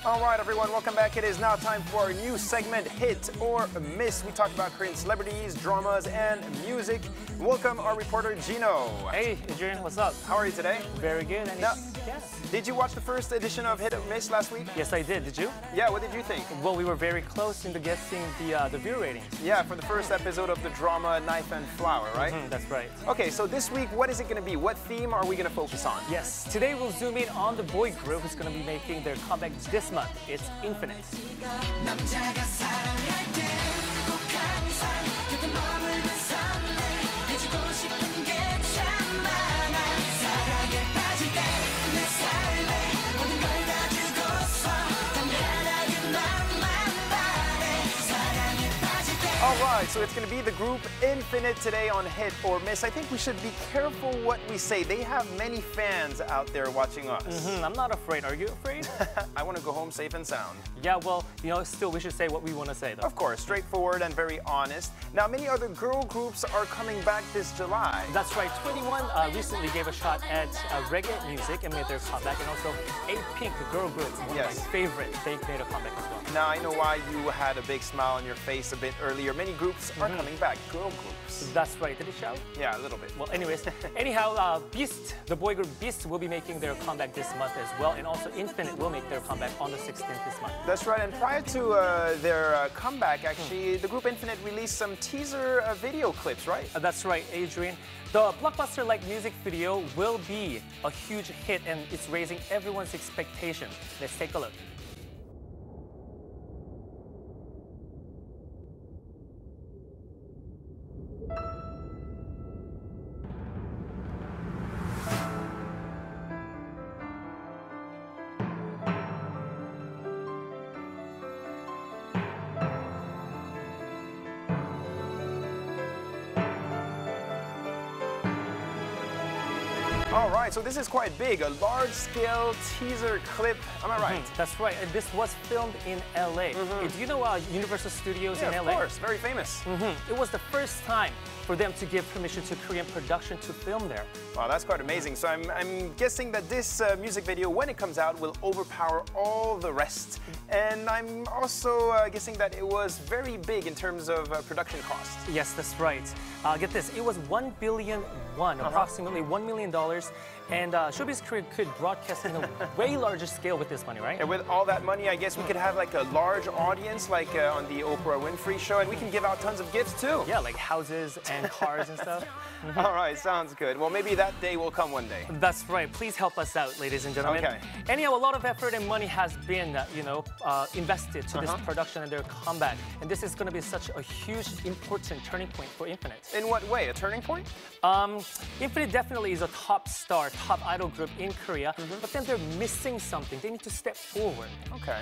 All right, everyone, welcome back. It is now time for our new segment, Hit or Miss. We talk about Korean celebrities, dramas, and music. Welcome our reporter, Gino. Hey, Adrian, what's up? How are you today? Very good. And Now, yeah. Did you watch the first edition of Hit or Miss last week? Yes, I did. Did you? Yeah, what did you think? Well, we were very close into guessing the view ratings. Yeah, for the first episode of the drama Knife and Flower, right? That's right. Okay, so this week, what is it going to be? What theme are we going to focus on? Yes, today we'll zoom in on the boy group who's going to be making their comeback this month. It's Infinite. All right, so it's going to be the group Infinite today on Hit or Miss. I think we should be careful what we say. They have many fans out there watching us. I'm not afraid. Are you afraid? I want to go home safe and sound. Yeah, well, still we should say what we want to say, though. Of course, straightforward and very honest. Now, many other girl groups are coming back this July. That's right. 21 recently gave a shot at reggae music and made their comeback. And also, A-Pink, the girl group, one of my favorites, they made a comeback as well. Now, I know why you had a big smile on your face a bit earlier. Many groups are coming back, girl groups. That's right. Did it shout? Yeah, a little bit. Well, anyways, anyhow, Beast, the boy group Beast will be making their comeback this month as well. And also Infinite will make their comeback on the 16th this month. That's right. And prior to their comeback, actually, the group Infinite released some teaser video clips, right? That's right, Adrian. The blockbuster-like music video will be a huge hit and it's raising everyone's expectation. Let's take a look. All right, so this is quite big, a large-scale teaser clip. Am I right? That's right, and this was filmed in LA. Do you know Universal Studios in LA? Of course, very famous. It was the first time for them to give permission to Korean production to film there. Wow, that's quite amazing. So I'm guessing that this music video, when it comes out, will overpower all the rest. And I'm also guessing that it was very big in terms of production costs. Yes, that's right. Get this, it was 1 billion won, approximately $1 million. And Showbiz Korea could broadcast in a way larger scale with this money, right? And with all that money, I guess we could have like a large audience, like on the Oprah Winfrey show, and we can give out tons of gifts too. Yeah, like houses and cars and stuff. All right, sounds good. Well, maybe that day will come one day. That's right. Please help us out, ladies and gentlemen. Okay. Anyhow, a lot of effort and money has been, invested to this production and their comeback. And this is going to be such a huge, important turning point for Infinite. In what way? A turning point? Infinite definitely is a top star, top idol group in Korea, but then they're missing something. They need to step forward. Okay.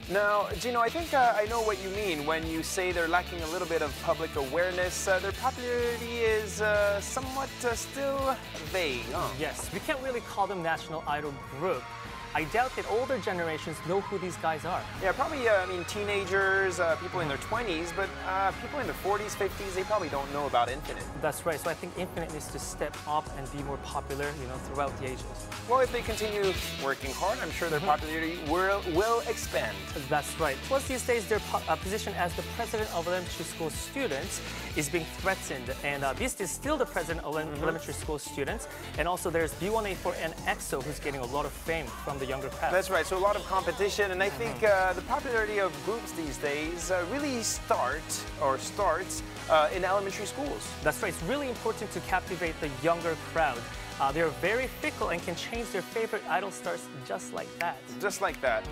Now, Gino, I think I know what you mean when you say they're lacking a little bit of public awareness. Their popularity is somewhat still vague. Yes, we can't really call them national idol group. I doubt that older generations know who these guys are. Yeah, probably, teenagers, people in their 20s, but people in their 40s, 50s, they probably don't know about Infinite. That's right. So I think Infinite needs to step up and be more popular, throughout the ages. Well, if they continue working hard, I'm sure their popularity will expand. That's right. Plus, these days, their position as the president of elementary school students is being threatened. And Beast is still the president of elementary school students. And also, there's B1A4 and EXO, who's getting a lot of fame from the younger crowd. That's right. So a lot of competition. And I think the popularity of groups these days really starts in elementary schools. That's right. It's really important to captivate the younger crowd. They're very fickle and can change their favorite idol stars just like that. Just like that.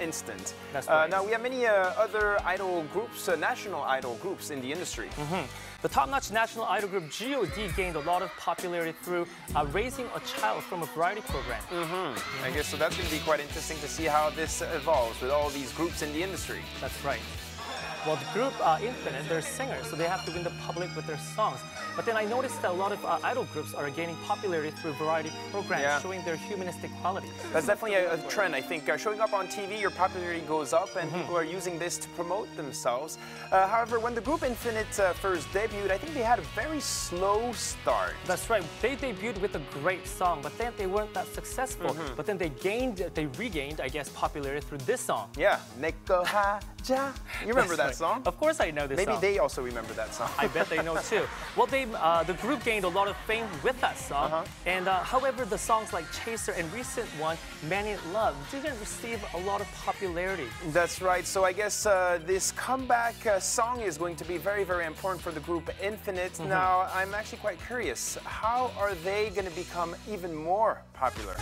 Instant. That's right. Now, we have many other idol groups, national idol groups in the industry. The top-notch national idol group G.O.D gained a lot of popularity through raising a child from a variety program. I guess so. That's going to be quite interesting to see how this evolves with all these groups in the industry. That's right. Well, the group Infinite, they're singers, so they have to win the public with their songs. But then I noticed that a lot of idol groups are gaining popularity through variety programs, showing their humanistic qualities. That's definitely a trend. I think showing up on TV, your popularity goes up, and people are using this to promote themselves. However, when the group Infinite first debuted, I think they had a very slow start. That's right. They debuted with a great song, but then they weren't that successful. But then they regained, I guess, popularity through this song. Yeah, 내꺼 하자. You remember that song? Of course I know this song. Maybe they also remember that song. I bet they know too. Well, the group gained a lot of fame with that song. And however, the songs like Chaser and recent one, Man in Love, didn't receive a lot of popularity. That's right. So I guess this comeback song is going to be very, very important for the group Infinite. Now, I'm actually quite curious. How are they going to become even more popular?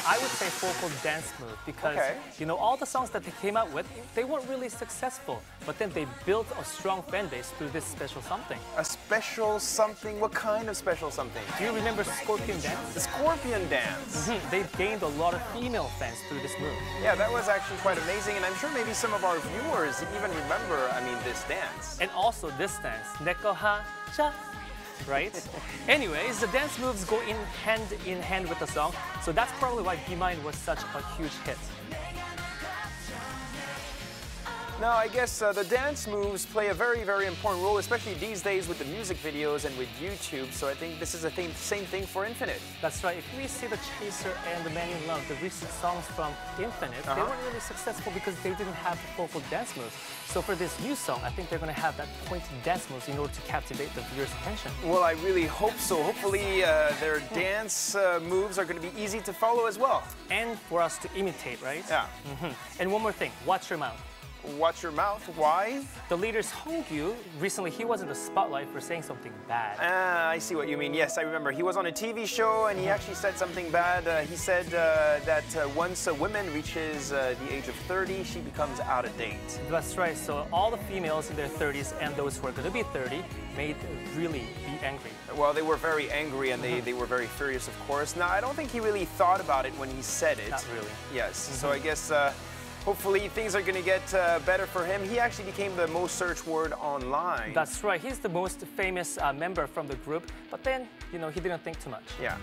I would say vocal dance move because, you know, all the songs that they came out with, they weren't really successful. But then they built a strong fan base through this special something. A special something? What kind of special something? Do you remember Scorpion Dance? The Scorpion Dance. They gained a lot of female fans through this move. Yeah, that was actually quite amazing. And I'm sure maybe some of our viewers even remember, this dance. And also this dance, 내꺼 하자. Right? Anyways, the dance moves go in hand with the song, so that's probably why Be Mine was such a huge hit. Now, I guess the dance moves play a very, very important role, especially these days with the music videos and with YouTube. So I think this is the same thing for Infinite. That's right. If we see the Chaser and the Man in Love, the recent songs from Infinite, they weren't really successful because they didn't have the vocal dance moves. So for this new song, I think they're going to have that pointed dance moves in order to captivate the viewer's attention. Well, I really hope so. Hopefully their dance moves are going to be easy to follow as well. And for us to imitate, right? Yeah. And one more thing, watch your mouth. Watch your mouth. Why? The leader's Hongyu, recently he was in the spotlight for saying something bad. I see what you mean. Yes, I remember. He was on a TV show and he actually said something bad. He said that once a woman reaches the age of 30, she becomes out of date. That's right. So all the females in their 30s and those who are going to be 30 may really be angry. Well, they were very angry and they were very furious, of course. Now, I don't think he really thought about it when he said it. Not really. Yes. So I guess hopefully things are going to get better for him. He actually became the most searched word online. That's right. He's the most famous member from the group. But then, you know, he didn't think too much. Yeah.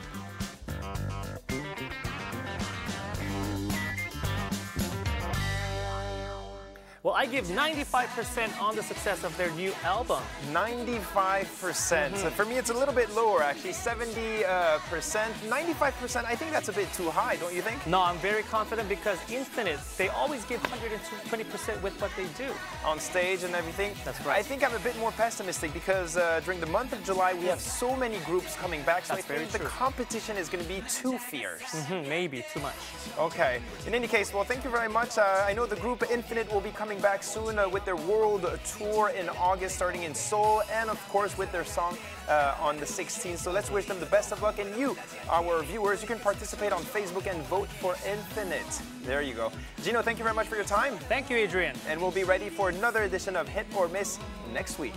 Well, I give 95% on the success of their new album. 95%. For me, it's a little bit lower, actually. 70%. 95%, I think that's a bit too high, don't you think? No, I'm very confident because Infinite, they always give 120% with what they do. On stage and everything? That's right. I think I'm a bit more pessimistic because during the month of July, we have so many groups coming back, so I think the competition is going to be too fierce. Maybe too much. Okay. In any case, well, thank you very much. I know the group Infinite will be coming back soon with their world tour in August, starting in Seoul, and of course with their song on the 16th. So let's wish them the best of luck. And you, our viewers, you can participate on Facebook and vote for Infinite. There you go. Gino, thank you very much for your time. Thank you, Adrian. And we'll be ready for another edition of Hit or Miss next week.